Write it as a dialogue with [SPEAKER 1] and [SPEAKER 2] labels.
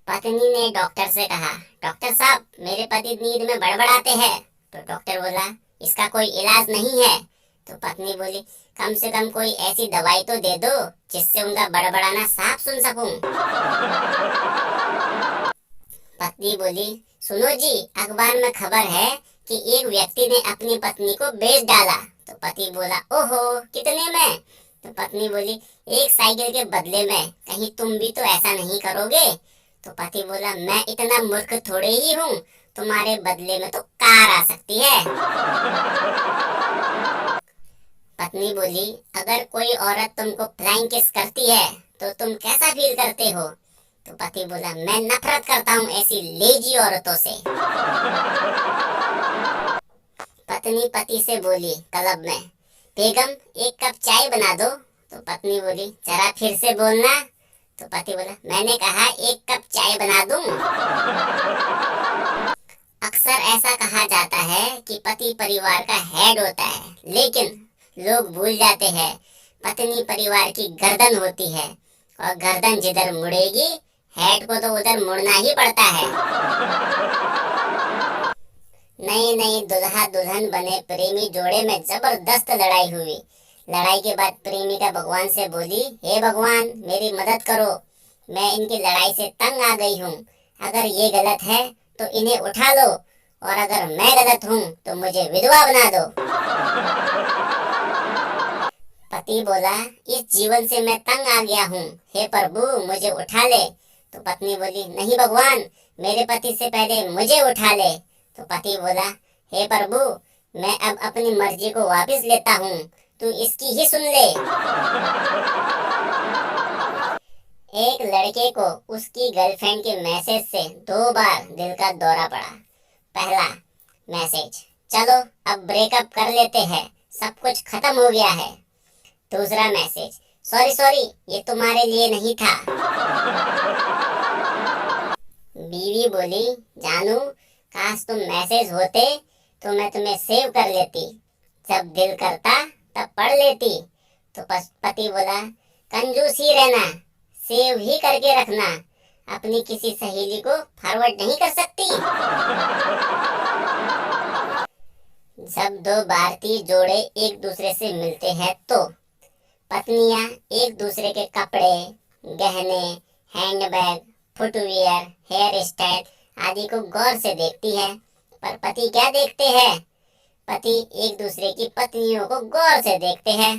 [SPEAKER 1] पत्नी ने डॉक्टर से कहा, डॉक्टर साहब मेरे पति नींद में बड़बड़ाते हैं। तो डॉक्टर बोला, इसका कोई इलाज नहीं है। तो पत्नी बोली, कम से कम कोई ऐसी दवाई तो दे दो जिससे उनका बड़बड़ाना साफ सुन सकूं। पत्नी बोली, सुनो जी, अखबार में खबर है कि एक व्यक्ति ने अपनी पत्नी को बेच डाला। तो पति बोला, ओहो, कितने में? तो पत्नी बोली, एक साइकिल के बदले में। कहीं तुम भी तो ऐसा नहीं करोगे? तो पति बोला, मैं इतना मूर्ख थोड़े ही हूँ, तुम्हारे बदले में तो कार आ सकती है। पत्नी बोली, अगर कोई औरत तुमको फ्लाइंग किस करती है तो तुम कैसा फील करते हो? तो पति बोला, मैं नफरत करता हूँ ऐसी लेजी औरतों से। पत्नी पति से बोली क्लब में, बेगम एक कप चाय बना दो। तो पत्नी बोली, जरा फिर से बोलना। तो पति बोला, मैंने कहा एक कप चाय बना दूं। अक्सर ऐसा कहा जाता है कि पति परिवार का हेड होता है, लेकिन लोग भूल जाते हैं पत्नी परिवार की गर्दन होती है, और गर्दन जिधर मुड़ेगी हेड को तो उधर मुड़ना ही पड़ता है। नई नई दुल्हा दुल्हन बने प्रेमी जोड़े में जबरदस्त लड़ाई हुई। लड़ाई के बाद प्रेमिका भगवान से बोली, हे भगवान मेरी मदद करो, मैं इनकी लड़ाई से तंग आ गई हूँ। अगर ये गलत है तो इन्हें उठा लो, और अगर मैं गलत हूँ तो मुझे विधवा बना दो। पति बोला, इस जीवन से मैं तंग आ गया हूँ, हे प्रभु मुझे उठा ले। तो पत्नी बोली, नहीं भगवान, मेरे पति से पहले मुझे उठा ले। तो पति बोला, हे प्रभु, मैं अब अपनी मर्जी को वापस लेता हूँ, तू इसकी ही सुन ले। एक लड़के को उसकी गर्लफ्रेंड के मैसेज से 2 बार दिल का दौरा पड़ा। पहला मैसेज, चलो अब ब्रेकअप कर लेते हैं, सब कुछ खत्म हो गया है। दूसरा मैसेज, सॉरी सॉरी, ये तुम्हारे लिए नहीं था। बीवी बोली, जानू, काश तुम मैसेज होते तो मैं तुम्हें सेव कर लेती, जब दिल करता तब पढ़ लेती। तो पति बोला, कंजूस ही रहना, सेव ही करके रखना, अपनी किसी सहेली को फॉरवर्ड नहीं कर सकती। जब 2 भारतीय जोड़े एक दूसरे से मिलते हैं तो पत्नियां एक दूसरे के कपड़े, गहने, हैंडबैग, फुटवियर, हेयर स्टाइल आदि को गौर से देखती है, पर पति क्या देखते हैं? पति एक दूसरे की पत्नियों को गौर से देखते हैं।